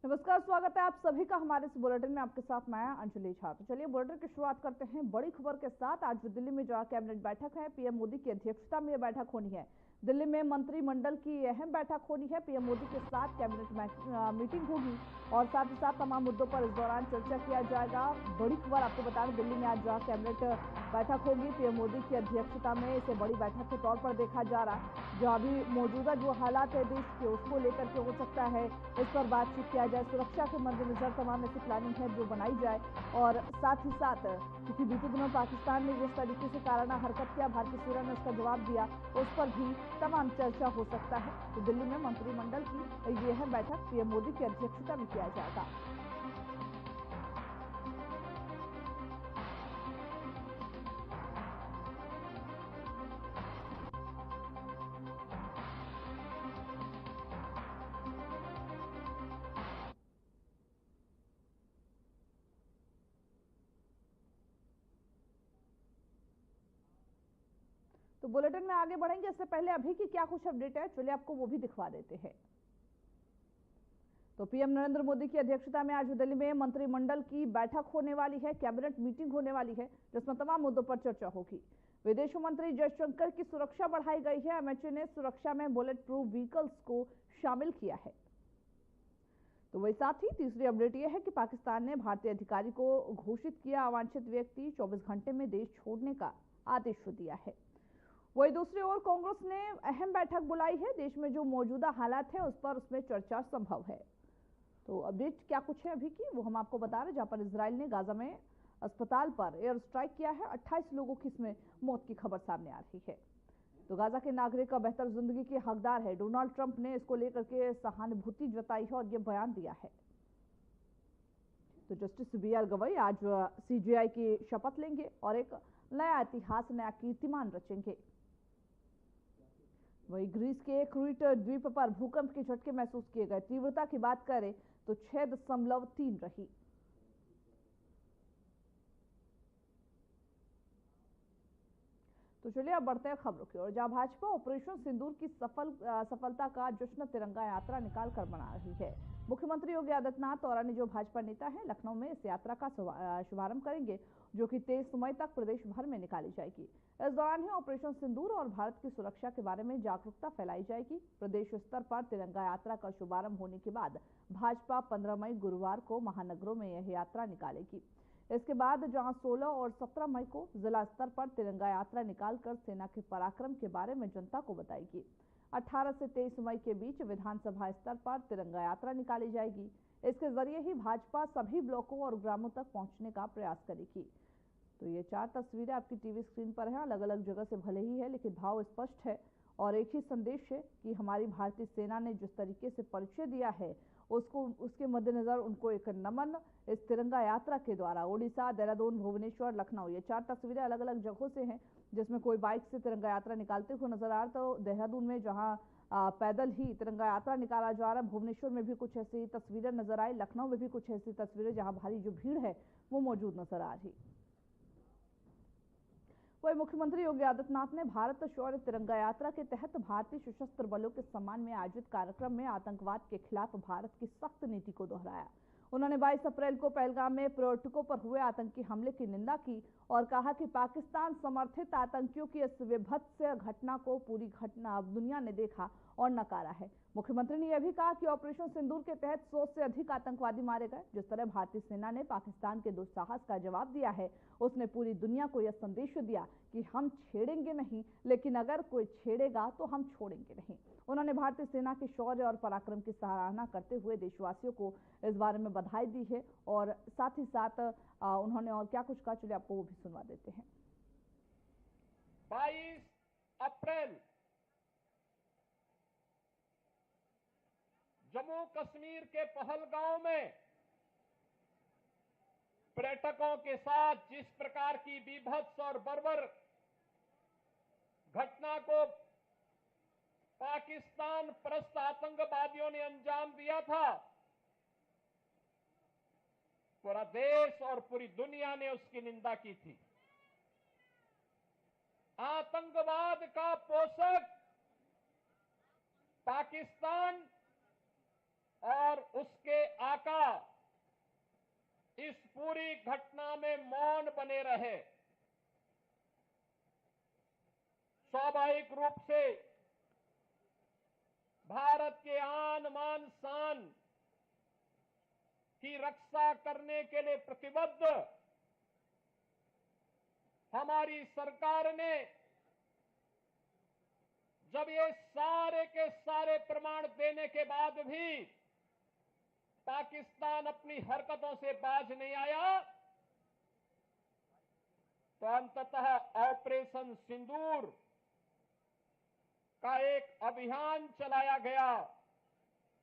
नमस्कार, स्वागत है आप सभी का हमारे इस बुलेटिन में। आपके साथ मैं अंजलि झा। तो चलिए बुलेटिन की शुरुआत करते हैं बड़ी खबर के साथ। आज दिल्ली में जो कैबिनेट बैठक है, पीएम मोदी की अध्यक्षता में यह बैठक होनी है। दिल्ली में मंत्रिमंडल की अहम बैठक होनी है। पीएम मोदी के साथ कैबिनेट मीटिंग होगी और साथ ही साथ तमाम मुद्दों पर इस दौरान चर्चा किया जाएगा। बड़ी खबर आपको बता दें, दिल्ली में आज जो कैबिनेट बैठक होगी, पीएम मोदी की अध्यक्षता में इसे बड़ी बैठक के तौर पर देखा जा रहा है। जो अभी मौजूदा जो हालात है देश के, उसको लेकर के हो सकता है इस पर बातचीत किया जाए। सुरक्षा के मद्देनजर तमाम ऐसी प्लानिंग है जो बनाई जाए और साथ ही साथ क्योंकि बीते दिनों पाकिस्तान ने जिस तरीके से काराना हरकत किया, भारतीय सेना ने उसका जवाब दिया, उस पर भी तमाम चर्चा हो सकता है। तो दिल्ली में मंत्रिमंडल की यह बैठक पीएम मोदी की अध्यक्षता में किया जाएगा। तो बुलेटिन में आगे बढ़ेंगे, इससे पहले अभी की क्या कुछ अपडेट है चलिए आपको वो भी दिखवा देते हैं। तो पीएम नरेंद्र मोदी की अध्यक्षता में आज दिल्ली में मंत्रिमंडल की बैठक होने वाली है, कैबिनेट मीटिंग होने वाली है, जिसमें तमाम मुद्दों पर चर्चा होगी। विदेश मंत्री जयशंकर की सुरक्षा बढ़ाई गई है। एमएचए ने सुरक्षा में बुलेट प्रूफ व्हीकल्स को शामिल किया है। तो वही साथ ही तीसरी अपडेट यह है कि पाकिस्तान ने भारतीय अधिकारी को घोषित किया अवांछित व्यक्ति, 24 घंटे में देश छोड़ने का आदेश दिया है। वही दूसरी ओर कांग्रेस ने अहम बैठक बुलाई है। देश में जो मौजूदा हालात है उस पर उसमें चर्चा संभव है। तो अपडेट क्या कुछ है अभी की वो हम आपको बता रहे, जहां पर इजराइल ने गाजा में अस्पताल पर एयर स्ट्राइक किया है। 28 लोगों की इसमें मौत की खबर सामने आ रही है। तो गाजा के नागरिक का बेहतर जिंदगी के हकदार है। डोनाल्ड ट्रंप ने इसको लेकर के सहानुभूति जताई है और यह बयान दिया है। तो जस्टिस बीआर गवई आज सीजेआई की शपथ लेंगे और एक नया इतिहास, नया कीर्तिमान रचेंगे। वही ग्रीस के क्रीट द्वीप पर भूकंप के झटके महसूस किए गए। तीव्रता की बात करें तो 6.3 रही। तो चलिए अब बढ़ते हैं खबरों की ओर, जहां भाजपा ऑपरेशन सिंदूर की सफलता का जश्न तिरंगा यात्रा निकाल कर मना रही है। मुख्यमंत्री योगी आदित्यनाथ और अन्य जो भाजपा नेता हैं लखनऊ में इस यात्रा का शुभारंभ करेंगे, जो कि 23 मई तक प्रदेश भर में निकाली जाएगी। इस दौरान ही ऑपरेशन सिंदूर और भारत की सुरक्षा के बारे में जागरूकता फैलाई जाएगी। प्रदेश स्तर पर तिरंगा यात्रा का शुभारंभ होने के बाद भाजपा 15 मई गुरुवार को महानगरों में यह यात्रा निकालेगी। इसके बाद जहां 16 और 17 मई को जिला स्तर पर तिरंगा यात्रा निकालकर सेना के पराक्रम के बारे में जनता को बताएगी। 18 से 23 मई के बीच विधानसभा स्तर पर तिरंगा यात्रा निकाली जाएगी। इसके जरिए ही भाजपा सभी ब्लॉकों और ग्रामों तक पहुंचने का प्रयास करेगी। तो ये 4 तस्वीरें आपकी टीवी स्क्रीन पर हैं। अलग अलग जगह से भले ही है, लेकिन भाव स्पष्ट है और एक ही संदेश है कि हमारी भारतीय सेना ने जिस तरीके से परिचय दिया है उसके मद्देनजर उनको एक नमन इस तिरंगा यात्रा के द्वारा। ओडिशा, देहरादून, भुवनेश्वर, लखनऊ, ये 4 तस्वीरें अलग अलग जगहों से हैं, जिसमें कोई बाइक से तिरंगा यात्रा निकालते हुए नजर आ रहा। तो देहरादून में जहां पैदल ही तिरंगा यात्रा निकाला जा रहा है, भुवनेश्वर में भी कुछ ऐसी तस्वीरें नजर आई, लखनऊ में भी कुछ ऐसी तस्वीरें जहां भारी जो भीड़ है वो मौजूद नजर आ रही। वही मुख्यमंत्री योगी आदित्यनाथ ने भारत शौर्य तिरंगा यात्रा के तहत भारतीय सशस्त्र बलों के सम्मान में आयोजित कार्यक्रम में आतंकवाद के खिलाफ भारत की सख्त नीति को दोहराया। उन्होंने 22 अप्रैल को पहलगाम में पर्यटकों पर हुए आतंकी हमले की निंदा की और कहा कि पाकिस्तान समर्थित आतंकियों की इस विभत्स घटना को पूरी दुनिया ने देखा और नकारा है। मुख्यमंत्री ने यह भी कहा कि ऑपरेशन सिंदूर के तहत 100 से अधिक आतंकवादी मारे गए। जिस तरह भारतीय सेना ने पाकिस्तान के दुस्साहस का जवाब दिया है, उसने पूरी दुनिया को यह संदेश दिया कि हम छेड़ेंगे नहीं, लेकिन अगर कोई छेड़ेगा तो हम छोड़ेंगे नहीं। उन्होंने भारतीय सेना के शौर्य और पराक्रम की सराहना करते हुए देशवासियों को इस बारे में बधाई दी है और साथ ही साथ उन्होंने और क्या कुछ कहा, चलिए आपको वो भी सुनवा देते हैं। 22 अप्रैल जम्मू कश्मीर के पहलगांव में पर्यटकों के साथ जिस प्रकार की बीभत्स और बर्बर घटना को पाकिस्तान परस्त आतंकवादियों ने अंजाम दिया था, पूरा देश और पूरी दुनिया ने उसकी निंदा की थी। आतंकवाद का पोषक पाकिस्तान और उसके आका इस पूरी घटना में मौन बने रहे। स्वाभाविक रूप से भारत के आन मान शान की रक्षा करने के लिए प्रतिबद्ध हमारी सरकार ने जब ये सारे के सारे प्रमाण देने के बाद भी पाकिस्तान अपनी हरकतों से बाज नहीं आया, तो अंततः ऑपरेशन सिंदूर का एक अभियान चलाया गया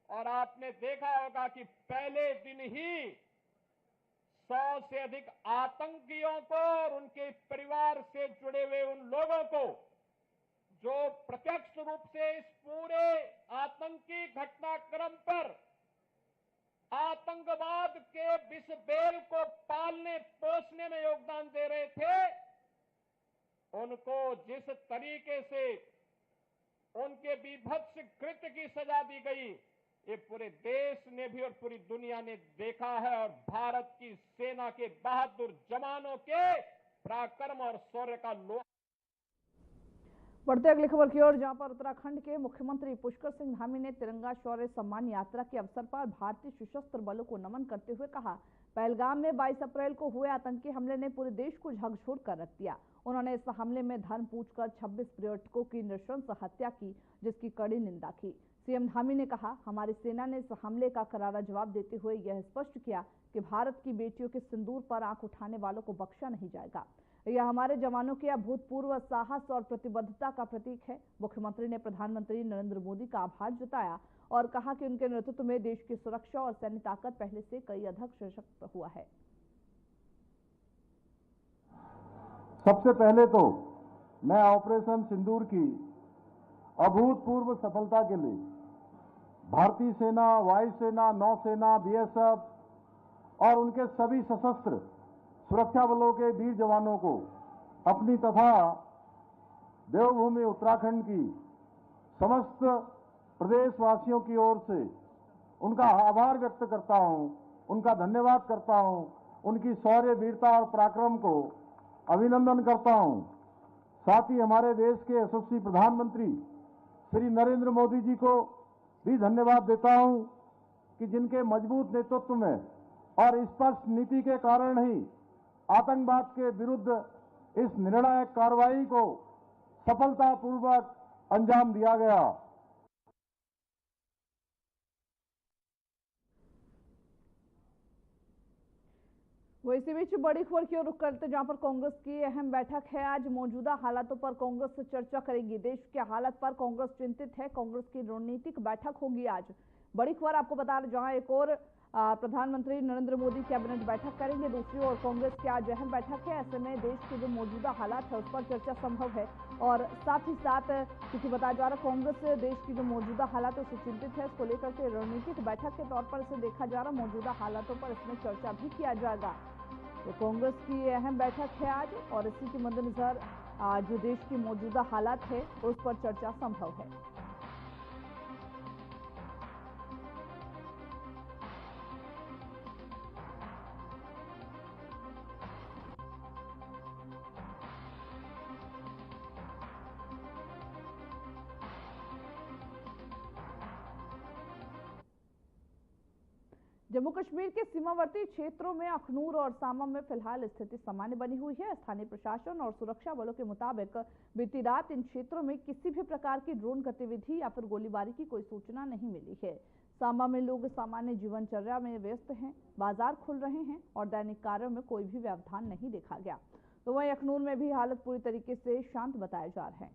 और आपने देखा होगा कि पहले दिन ही 100 से अधिक आतंकियों को और उनके परिवार से जुड़े हुए उन लोगों को जो प्रत्यक्ष रूप से इस पूरे आतंकी घटनाक्रम पर आतंकवाद के विष बेल को पालने पोषने में योगदान दे रहे थे, उनको जिस तरीके से उनके बीभत्स कृत्य की सजा दी गई, ये पूरे देश ने भी और पूरी दुनिया ने देखा है। और भारत की सेना के बहादुर जवानों के पराक्रम और शौर्य का लोहा। बढ़ते अगली खबर की ओर, जहां पर उत्तराखंड के मुख्यमंत्री पुष्कर सिंह धामी ने तिरंगा शौर्य सम्मान यात्रा के अवसर पर भारतीय सशस्त्र बलों को नमन करते हुए कहा, पहलगाम में 22 अप्रैल को हुए आतंकी हमले ने पूरे देश को झकझोर कर रख दिया। उन्होंने इस हमले में धर्म पूछकर 26 पर्यटकों की नृशंस हत्या की, जिसकी कड़ी निंदा की। सीएम धामी ने कहा, हमारी सेना ने इस हमले का करारा जवाब देते हुए यह स्पष्ट किया कि भारत की बेटियों के सिंदूर पर आंख उठाने वालों को बख्शा नहीं जाएगा। यह हमारे जवानों के अभूतपूर्व साहस और प्रतिबद्धता का प्रतीक है। मुख्यमंत्री ने प्रधानमंत्री नरेंद्र मोदी का आभार जताया और कहा कि उनके नेतृत्व में देश की सुरक्षा और सैन्य ताकत पहले से कई अधिक सशक्त हुआ है। सबसे पहले तो मैं ऑपरेशन सिंदूर की अभूतपूर्व सफलता के लिए भारतीय सेना, वायुसेना, नौसेना, बीएसएफ और उनके सभी सशस्त्र सुरक्षा बलों के वीर जवानों को अपनी तथा देवभूमि उत्तराखंड की समस्त प्रदेशवासियों की ओर से उनका आभार व्यक्त करता हूं, उनका धन्यवाद करता हूं, उनकी शौर्य, वीरता और पराक्रम को अभिनंदन करता हूं। साथ ही हमारे देश के यशस्वी प्रधानमंत्री श्री नरेंद्र मोदी जी को भी धन्यवाद देता हूं कि जिनके मजबूत नेतृत्व में और स्पष्ट नीति के कारण ही आतंकवाद के विरुद्ध इस निर्णायक कार्रवाई को सफलतापूर्वक अंजाम दिया गया। वो इसी बीच बड़ी खबर की ओर रुख करते, जहां पर कांग्रेस की अहम बैठक है। आज मौजूदा हालातों पर कांग्रेस से चर्चा करेगी। देश के हालात पर कांग्रेस चिंतित है। कांग्रेस की रणनीतिक बैठक होगी आज। बड़ी खबर आपको बता रहे, जहां एक और प्रधानमंत्री नरेंद्र मोदी कैबिनेट बैठक करेंगे, दूसरी ओर कांग्रेस की आज अहम बैठक है। ऐसे में देश के जो मौजूदा हालात है उस पर चर्चा संभव है और साथ ही साथ क्योंकि बताया जा रहा है कांग्रेस देश की जो मौजूदा हालात है उससे चिंतित है, इसको लेकर के रणनीतिक बैठक के तौर पर इसे देखा जा रहा है। मौजूदा हालातों पर इसमें चर्चा भी किया जाएगा। तो कांग्रेस की अहम बैठक है आज और इसी के मद्देनजर जो देश की मौजूदा हालात है उस पर चर्चा संभव है। जम्मू कश्मीर के सीमावर्ती क्षेत्रों में अखनूर और सामा में फिलहाल स्थिति सामान्य बनी हुई है। स्थानीय प्रशासन और सुरक्षा बलों के मुताबिक बीती रात इन क्षेत्रों में किसी भी प्रकार की ड्रोन गतिविधि या फिर गोलीबारी की कोई सूचना नहीं मिली है। सामा में लोग सामान्य जीवनचर्या में व्यस्त हैं, बाजार खुल रहे हैं और दैनिक कार्यों में कोई भी व्यवधान नहीं देखा गया। तो वहीं अखनूर में भी हालत पूरी तरीके से शांत बताया जा रहा है।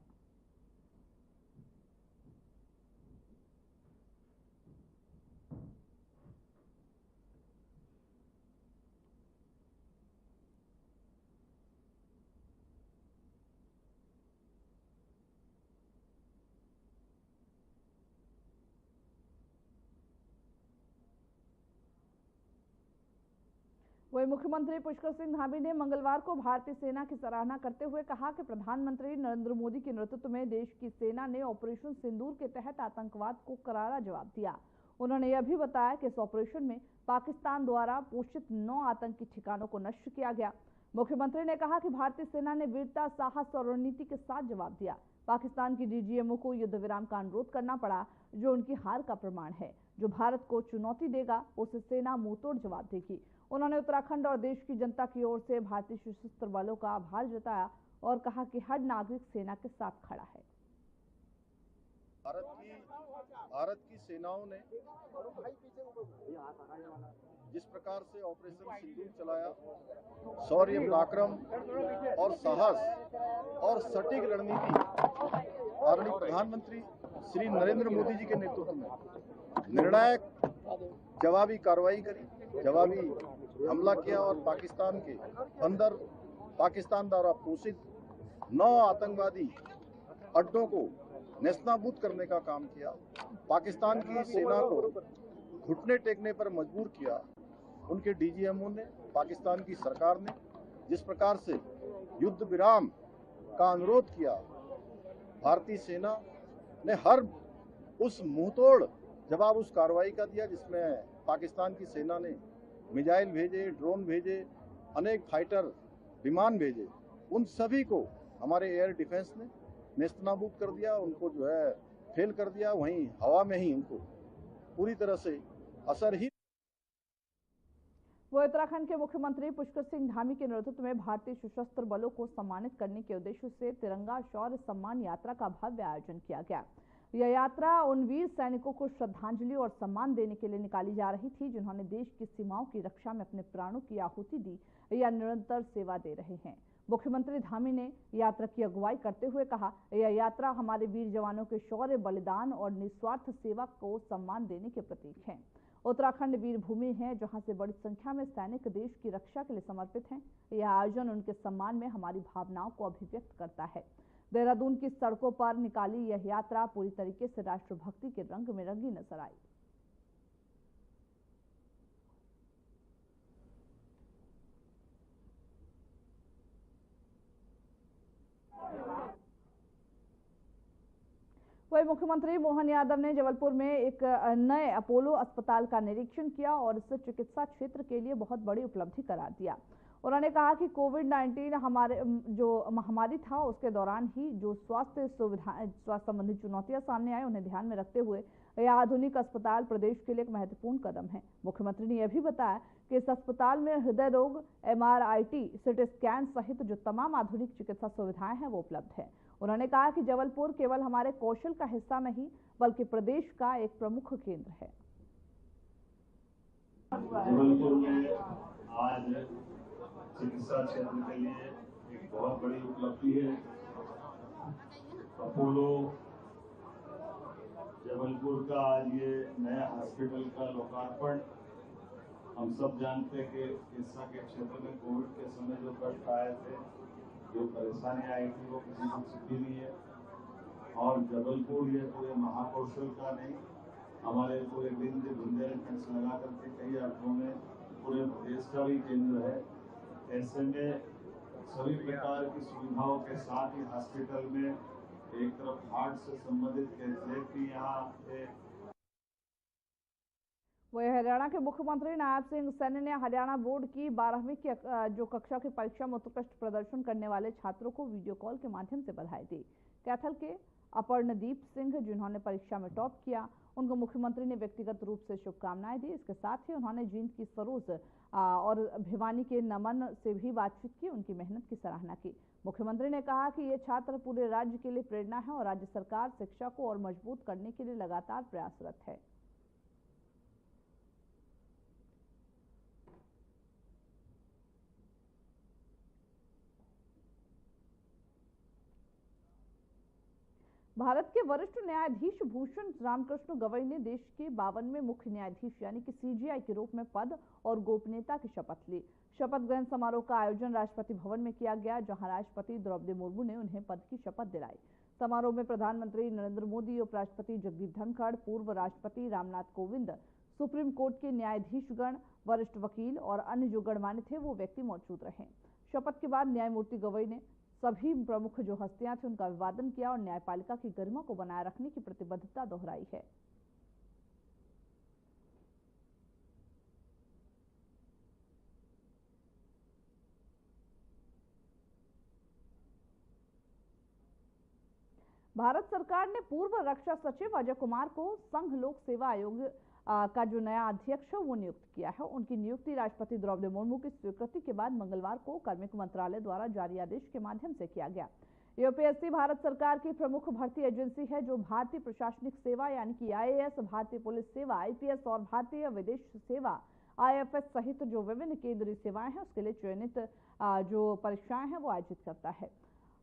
वहीं मुख्यमंत्री पुष्कर सिंह धामी ने मंगलवार को भारतीय सेना की सराहना करते हुए कहा कि प्रधानमंत्री नरेंद्र मोदी के नेतृत्व में देश की सेना ने ऑपरेशन सिंदूर के तहत आतंकवाद को करारा जवाब दिया। उन्होंने यह भी बताया कि इस ऑपरेशन में पाकिस्तान द्वारा पोषित 9 आतंकी ठिकानों को नष्ट किया गया। मुख्यमंत्री ने कहा कि भारतीय सेना ने वीरता, साहस और रणनीति के साथ जवाब दिया। पाकिस्तान की डीजीएमओ को युद्ध विराम का अनुरोध करना पड़ा, जो उनकी हार का प्रमाण है। जो भारत को चुनौती देगा उसे सेना मुंहतोड़ जवाब देगी। उन्होंने उत्तराखंड और देश की जनता की ओर से भारतीय सशस्त्र बलों का आभार जताया और कहा कि हर नागरिक सेना के साथ खड़ा है। भारत की सेनाओं ने जिस प्रकार से ऑपरेशन सिंदूर चलाया, शौर्य, पराक्रम और साहस और सटीक रणनीति आदरणीय प्रधानमंत्री श्री नरेंद्र मोदी जी के नेतृत्व में निर्णायक जवाबी कार्रवाई करी, जवाबी हमला किया और पाकिस्तान के अंदर पाकिस्तान द्वारा पोषित 9 आतंकवादी अड्डों को नेस्तनाबूद करने का काम किया। पाकिस्तान की सेना को घुटने टेकने पर मजबूर किया। उनके डीजीएमओ ने, पाकिस्तान की सरकार ने जिस प्रकार से युद्ध विराम का अनुरोध किया, भारतीय सेना ने हर उस मुंहतोड़ जवाब उस कार्रवाई का दिया, जिसमें पाकिस्तान की सेना ने मिसाइल भेजे, ड्रोन भेजे, अनेक फाइटर विमान भेजे। उन सभी को हमारे एयर डिफेंस ने नेस्तनाबूद कर दिया, उनको जो है फेल कर दिया। वहीं हवा में ही उनको पूरी तरह से असर ही। वो उत्तराखंड के मुख्यमंत्री पुष्कर सिंह धामी के नेतृत्व में भारतीय सशस्त्र बलों को सम्मानित करने के उद्देश्य से तिरंगा शौर्य सम्मान यात्रा का भव्य आयोजन किया गया। यह यात्रा उन वीर सैनिकों को श्रद्धांजलि और सम्मान देने के लिए निकाली जा रही थी, जिन्होंने देश की सीमाओं की रक्षा में अपने प्राणों की आहुति दी या निरंतर सेवा दे रहे हैं। मुख्यमंत्री धामी ने यात्रा की अगुवाई करते हुए कहा, यह यात्रा हमारे वीर जवानों के शौर्य, बलिदान और निस्वार्थ सेवा को सम्मान देने के प्रतीक है। उत्तराखंड वीर भूमि है, जहां से बड़ी संख्या में सैनिक देश की रक्षा के लिए समर्पित हैं। यह आयोजन उनके सम्मान में हमारी भावनाओं को अभिव्यक्त करता है। देहरादून की सड़कों पर निकाली यह यात्रा पूरी तरीके से राष्ट्रभक्ति के रंग में रंगी नजर आई। वही मुख्यमंत्री मोहन यादव ने जबलपुर में एक नए अपोलो अस्पताल का निरीक्षण किया और इसे चिकित्सा क्षेत्र के लिए बहुत बड़ी उपलब्धि करार दिया। उन्होंने कहा कि कोविड-19 हमारे जो महामारी था, उसके दौरान ही जो स्वास्थ्य संबंधी चुनौतियां सामने आई, उन्हें ध्यान में रखते हुए यह आधुनिक अस्पताल प्रदेश के लिए एक महत्वपूर्ण कदम है। मुख्यमंत्री ने यह भी बताया कि इस अस्पताल में हृदय रोग, MRIT, CT स्कैन सहित जो तमाम आधुनिक चिकित्सा सुविधाएं हैं वो उपलब्ध है। उन्होंने कहा कि जबलपुर केवल हमारे कौशल का हिस्सा नहीं, बल्कि प्रदेश का एक प्रमुख केंद्र है। जबलपुर में आज चिकित्सा क्षेत्र के लिए एक बहुत बड़ी उपलब्धि है। अपोलो जबलपुर का आज ये नया हॉस्पिटल का लोकार्पण। हम सब जानते हैं कि चिकित्सा के क्षेत्र में कोविड के समय जो कष्ट आए थे, जो परेशानी आई थी, वो किसी को छिपी नहीं है। और जबलपुर ये पूरे महाकौशल का नहीं, हमारे पूरे दिन के बुंदेलखंड से लगा करके कई अर्थों में पूरे प्रदेश का भी केंद्र है। ऐसे में सभी प्रकार की सुविधाओं के साथ ही हॉस्पिटल में एक तरफ हार्ट से संबंधित कैथलेट भी यहाँ पे। वही हरियाणा के मुख्यमंत्री नायब सिंह सैनी ने हरियाणा बोर्ड की 12वीं की जो कक्षा की परीक्षा में उत्कृष्ट प्रदर्शन करने वाले छात्रों को वीडियो कॉल के माध्यम से बधाई दी। कैथल के अपर्णदीप सिंह, जिन्होंने परीक्षा में टॉप किया, उनको मुख्यमंत्री ने व्यक्तिगत रूप से शुभकामनाएं दी। इसके साथ ही उन्होंने जींद की सरोज और भिवानी के नमन से भी बातचीत की, उनकी मेहनत की सराहना की। मुख्यमंत्री ने कहा कि ये छात्र पूरे राज्य के लिए प्रेरणा है और राज्य सरकार शिक्षा को और मजबूत करने के लिए लगातार प्रयासरत है। भारत के वरिष्ठ न्यायाधीश भूषण रामकृष्ण गवई ने देश के 52वें मुख्य न्यायाधीश यानी कि CJI के रूप में पद और गोपनीयता की शपथ ली। शपथ ग्रहण समारोह का आयोजन राष्ट्रपति भवन में किया गया, जहां राष्ट्रपति द्रौपदी मुर्मू ने उन्हें पद की शपथ दिलाई। समारोह में प्रधानमंत्री नरेंद्र मोदी, उपराष्ट्रपति जगदीप धनखड़, पूर्व राष्ट्रपति रामनाथ कोविंद, सुप्रीम कोर्ट के न्यायाधीशगण, वरिष्ठ वकील और अन्य जो गणमान्य थे वो व्यक्ति मौजूद रहे। शपथ के बाद न्यायमूर्ति गवई ने सभी प्रमुख जो हस्तियां थी उनका अभिवादन किया और न्यायपालिका की गरिमा को बनाए रखने की प्रतिबद्धता दोहराई है। भारत सरकार ने पूर्व रक्षा सचिव अजय कुमार को संघ लोक सेवा आयोग का जो नया अध्यक्ष है वो नियुक्त किया है। उनकी नियुक्ति राष्ट्रपति द्रौपदी मुर्मू की स्वीकृति के बाद मंगलवार को कार्मिक मंत्रालय द्वारा जारी आदेश के माध्यम से किया गया। यूपीएससी भारत सरकार की प्रमुख भर्ती एजेंसी है जो भारतीय प्रशासनिक सेवा यानी कि आईएएस, भारतीय पुलिस सेवा आईपीएस और भारतीय विदेश सेवा आईएफएस सहित जो विभिन्न केंद्रीय सेवाएं हैं उसके लिए चयनित जो परीक्षाएं हैं वो आयोजित करता है।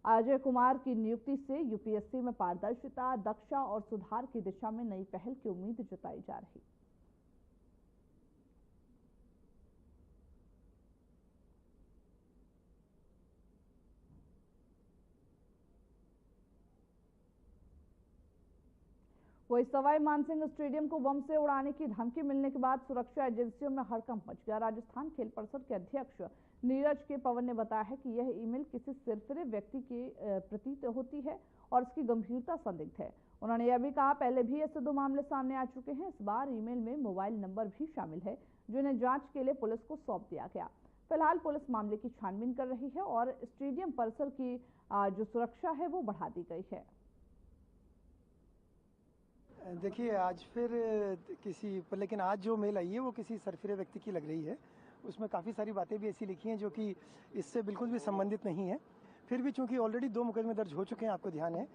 अजय कुमार की नियुक्ति से यूपीएससी में पारदर्शिता, दक्षता और सुधार की दिशा में नई पहल की उम्मीद जताई जा रही। वही सवाई मानसिंह स्टेडियम को बम से उड़ाने की धमकी मिलने के बाद सुरक्षा एजेंसियों में हड़कंप मच गया। राजस्थान खेल परिषद के अध्यक्ष नीरज के पवन ने बताया है कि यह ईमेल किसी सिरफिरे व्यक्ति के प्रतीत होती है और इसकी गंभीरता संदिग्ध है। उन्होंने यह भी कहा पहले भी ऐसे 2 मामले सामने आ चुके हैं। इस बार ईमेल में मोबाइल नंबर भी शामिल है जिन्हें जांच के लिए पुलिस को सौंप दिया गया। फिलहाल पुलिस मामले की छानबीन कर रही है और स्टेडियम परिसर की जो सुरक्षा है वो बढ़ा दी गई है। देखिए आज फिर लेकिन आज जो मेल आई है वो किसी सरफिरे व्यक्ति की लग रही है। उसमें काफ़ी सारी बातें भी ऐसी लिखी हैं जो कि इससे बिल्कुल भी संबंधित नहीं है। फिर भी चूंकि ऑलरेडी 2 मुकदमे दर्ज हो चुके हैं, आपको ध्यान है,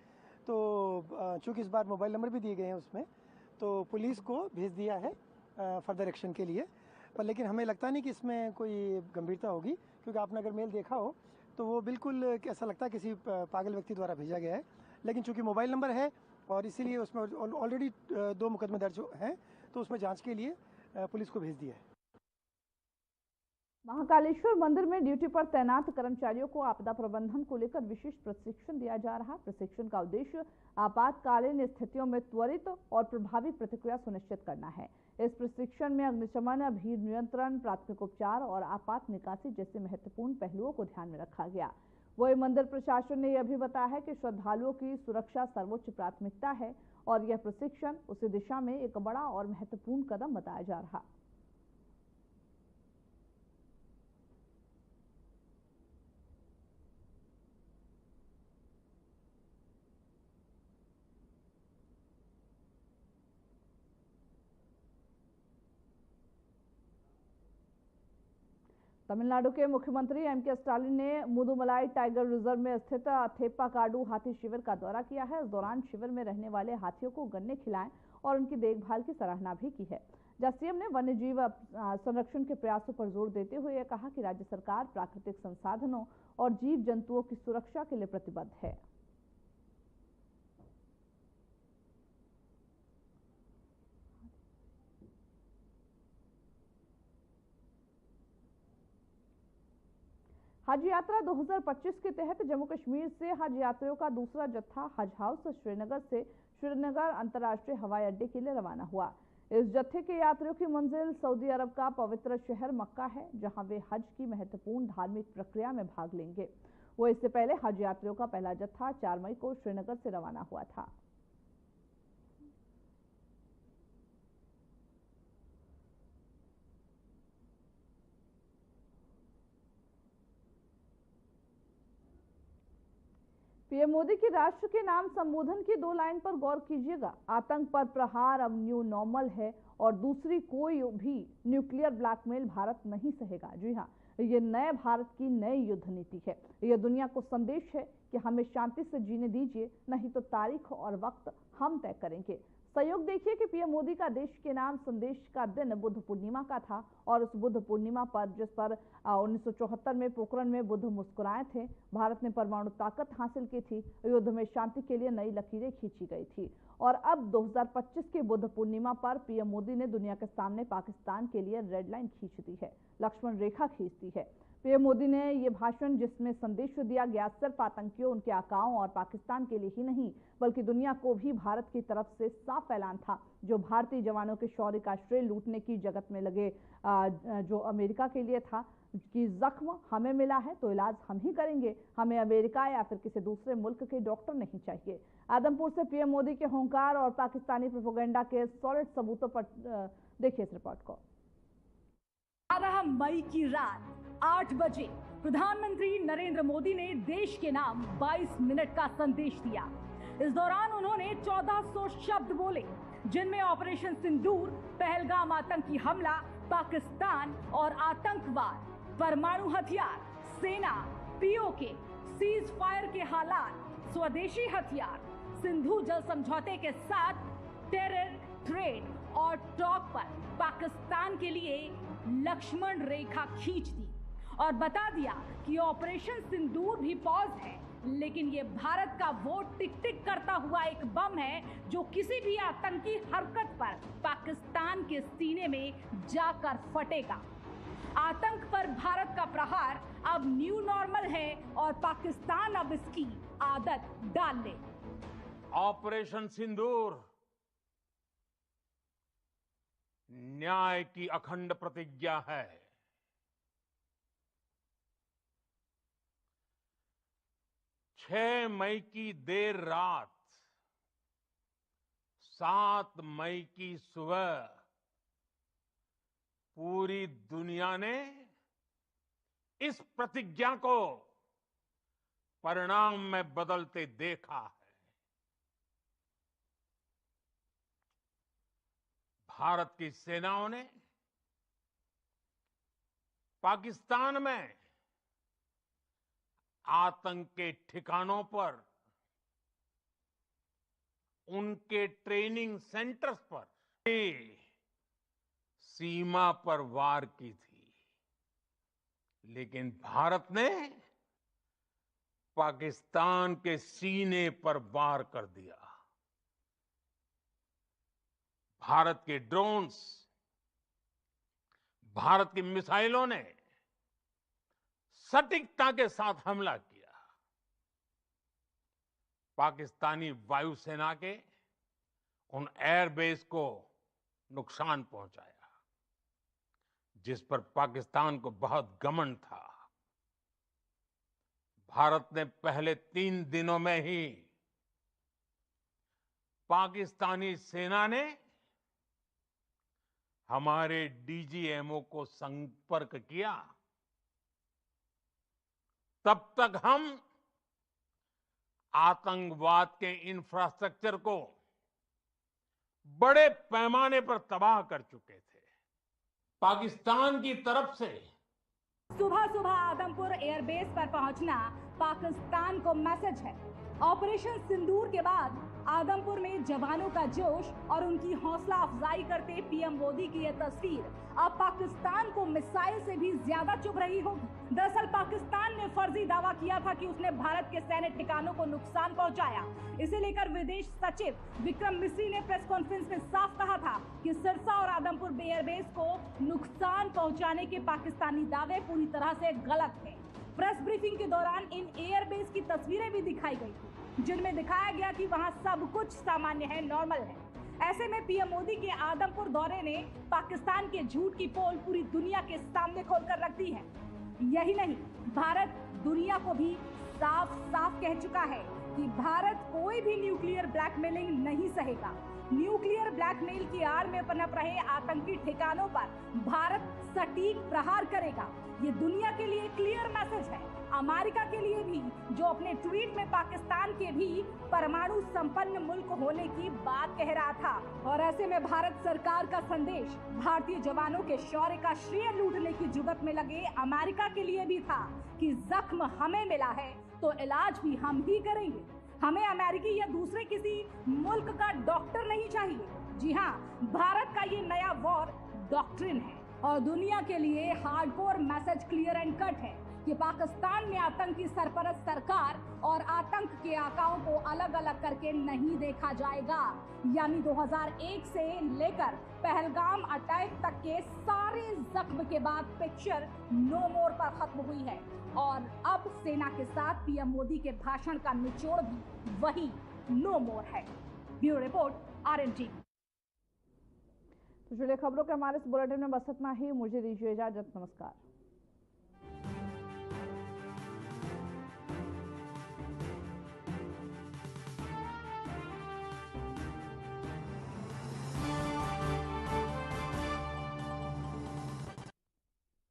तो चूंकि इस बार मोबाइल नंबर भी दिए गए हैं उसमें, तो पुलिस को भेज दिया है फर्दर एक्शन के लिए। पर लेकिन हमें लगता नहीं कि इसमें कोई गंभीरता होगी, क्योंकि आपने अगर मेल देखा हो तो वो बिल्कुल ऐसा लगता है किसी पागल व्यक्ति द्वारा भेजा गया है। लेकिन चूंकि मोबाइल नंबर है और इसीलिए उसमें ऑलरेडी 2 मुकदमे दर्ज हैं, तो उसमें जांच के लिए पुलिस को भेज दिया है। महाकालेश्वर मंदिर में ड्यूटी पर तैनात कर्मचारियों को आपदा प्रबंधन को लेकर विशेष प्रशिक्षण दिया जा रहा है। प्रशिक्षण का उद्देश्य आपातकालीन स्थितियों में त्वरित और प्रभावी प्रतिक्रिया सुनिश्चित करना है। इस प्रशिक्षण में अग्निशमन, भीड़ नियंत्रण, प्राथमिक उपचार और आपात निकासी जैसे महत्वपूर्ण पहलुओं को ध्यान में रखा गया। वही मंदिर प्रशासन ने यह भी बताया है कि श्रद्धालुओं की सुरक्षा सर्वोच्च प्राथमिकता है और यह प्रशिक्षण उसी दिशा में एक बड़ा और महत्वपूर्ण कदम बताया जा रहा। तमिलनाडु के मुख्यमंत्री एमके स्टालिन ने मुदुमलाई टाइगर रिजर्व में स्थित थेप्पाकाडू हाथी शिविर का दौरा किया है। इस दौरान शिविर में रहने वाले हाथियों को गन्ने खिलाएं और उनकी देखभाल की सराहना भी की है। जहां सीएम ने वन्य जीव संरक्षण के प्रयासों पर जोर देते हुए यह कहा कि राज्य सरकार प्राकृतिक संसाधनों और जीव जंतुओं की सुरक्षा के लिए प्रतिबद्ध है। हज यात्रा 2025 के तहत जम्मू कश्मीर से हज यात्रियों का दूसरा जत्था हज हाउस श्रीनगर से श्रीनगर अंतर्राष्ट्रीय हवाई अड्डे के लिए रवाना हुआ। इस जत्थे के यात्रियों की मंजिल सऊदी अरब का पवित्र शहर मक्का है, जहां वे हज की महत्वपूर्ण धार्मिक प्रक्रिया में भाग लेंगे। वो इससे पहले हज यात्रियों का पहला जत्था 4 मई को श्रीनगर से रवाना हुआ था। पीएम मोदी की राष्ट्र के नाम संबोधन की 2 लाइन पर गौर कीजिएगा। आतंक पर प्रहार अब न्यू नॉर्मल है और दूसरी कोई भी न्यूक्लियर ब्लैकमेल भारत नहीं सहेगा। जी हाँ, ये नए भारत की नई युद्ध नीति है। यह दुनिया को संदेश है कि हमें शांति से जीने दीजिए, नहीं तो तारीख और वक्त हम तय करेंगे। सहयोग देखिए कि पीएम मोदी का देश के नाम संदेश का दिन बुद्ध पूर्णिमा का था और उस बुद्ध पूर्णिमा पर जिस पर 1974 में पोखरण में बुद्ध मुस्कुराए थे, भारत ने परमाणु ताकत हासिल की थी, युद्ध में शांति के लिए नई लकीरें खींची गई थी। और अब 2025 के बुद्ध पूर्णिमा पर पीएम मोदी ने दुनिया के सामने पाकिस्तान के लिए रेड लाइन खींच दी है, लक्ष्मण रेखा खींच दी है। पीएम मोदी ने ये भाषण जिसमें संदेश दिया गया सिर्फ आतंकियों, उनके आकाओं और पाकिस्तान के लिए ही नहीं बल्कि दुनिया को भी भारत की तरफ से साफ ऐलान था, जो भारतीय जवानों के शौर्य का श्रेय लूटने की जगत में लगे जो अमेरिका के लिए था कि जख्म हमें मिला है तो इलाज हम ही करेंगे, हमें अमेरिका या फिर किसी दूसरे मुल्क के डॉक्टर नहीं चाहिए। आदमपुर से पीएम मोदी के हुंकार और पाकिस्तानी प्रोपेगेंडा के सॉलिड सबूतों पर देखिए इस रिपोर्ट को। 12 मई की रात 8 बजे प्रधानमंत्री नरेंद्र मोदी ने देश के नाम 22 मिनट का संदेश दिया। इस दौरान उन्होंने 1400 शब्द बोले, जिनमें ऑपरेशन सिंदूर, पहलगाम आतंकी हमला, पाकिस्तान और आतंकवाद, परमाणु हथियार, सेना, पीओके, सीज फायर के हालात, स्वदेशी हथियार, सिंधु जल समझौते के साथ टेरर, ट्रेड और टॉक पर पाकिस्तान के लिए लक्ष्मण रेखा खींच दी और बता दिया कि ऑपरेशन सिंदूर भी पॉज है, लेकिन ये भारत का वो टिक टिक करता हुआ एक बम है जो किसी भी आतंकी हरकत पर पाकिस्तान के सीने में जाकर फटेगा। आतंक पर भारत का प्रहार अब न्यू नॉर्मल है और पाकिस्तान अब इसकी आदत डाल ले। ऑपरेशन सिंदूर न्याय की अखंड प्रतिज्ञा है। 6 मई की देर रात, 7 मई की सुबह पूरी दुनिया ने इस प्रतिज्ञा को परिणाम में बदलते देखा है। भारत की सेनाओं ने पाकिस्तान में आतंक के ठिकानों पर, उनके ट्रेनिंग सेंटर्स पर सीमा पर वार की थी, लेकिन भारत ने पाकिस्तान के सीने पर वार कर दिया। भारत के ड्रोन्स, भारत की मिसाइलों ने सटीकता के साथ हमला किया। पाकिस्तानी वायुसेना के उन एयरबेस को नुकसान पहुंचाया, जिस पर पाकिस्तान को बहुत घमंड था। भारत ने पहले 3 दिनों में ही पाकिस्तानी सेना ने हमारे डीजीएमओ को संपर्क किया, तब तक हम आतंकवाद के इंफ्रास्ट्रक्चर को बड़े पैमाने पर तबाह कर चुके थे। पाकिस्तान की तरफ से सुबह सुबह आदमपुर एयरबेस पर पहुंचना पाकिस्तान को मैसेज है। ऑपरेशन सिंदूर के बाद आदमपुर में जवानों का जोश और उनकी हौसला अफजाई करते पीएम मोदी की यह तस्वीर अब पाकिस्तान को मिसाइल से भी ज्यादा चुभ रही होगी। दरअसल पाकिस्तान ने फर्जी दावा किया था कि उसने भारत के सैन्य ठिकानों को नुकसान पहुंचाया। इसे लेकर विदेश सचिव विक्रम मिस्री ने प्रेस कॉन्फ्रेंस में साफ कहा था कि सिरसा और आदमपुर एयरबेस को नुकसान पहुंचाने के पाकिस्तानी दावे पूरी तरह से गलत थे। प्रेस ब्रीफिंग के दौरान इन एयरबेस की तस्वीरें भी दिखाई गई थी, जिनमें दिखाया गया कि वहां सब कुछ सामान्य है, नॉर्मल है। ऐसे में पीएम मोदी के आदमपुर दौरे ने पाकिस्तान के झूठ की पोल पूरी दुनिया के सामने खोलकर रख दी है। यही नहीं, भारत दुनिया को भी साफ साफ कह चुका है कि भारत कोई भी न्यूक्लियर ब्लैकमेलिंग नहीं सहेगा। न्यूक्लियर ब्लैकमेल की आड़ में पनप रहे आतंकी ठिकानों पर भारत सटीक प्रहार करेगा। ये दुनिया के लिए क्लियर मैसेज है, अमेरिका के लिए भी, जो अपने ट्वीट में पाकिस्तान के भी परमाणु संपन्न मुल्क होने की बात कह रहा था। और ऐसे में भारत सरकार का संदेश भारतीय जवानों के शौर्य का श्रेय लूटने की जुगत में लगे अमेरिका के लिए भी था कि जख्म हमें मिला है तो इलाज भी हम ही करेंगे। हमें अमेरिकी या दूसरे किसी मुल्क का डॉक्टर नहीं चाहिए। जी हाँ, भारत का ये नया वॉर डॉक्ट्रिन है और दुनिया के लिए hardcore message clear and cut है कि पाकिस्तान में आतंकी सरपरस्त सरकार और आतंक के आकाओं को अलग अलग करके नहीं देखा जाएगा। यानी 2001 से लेकर पहलगाम अटैक तक के सारे जख्म के बाद पिक्चर नो मोर पर खत्म हुई है और अब सेना के साथ पीएम मोदी के भाषण का निचोड़ भी वही नो मोर है। Bureau report, RNG। तो जुड़े खबरों के हमारे इस बुलेटिन में बस इतना ही। मुझे दीजिए इजाजत। नमस्कार।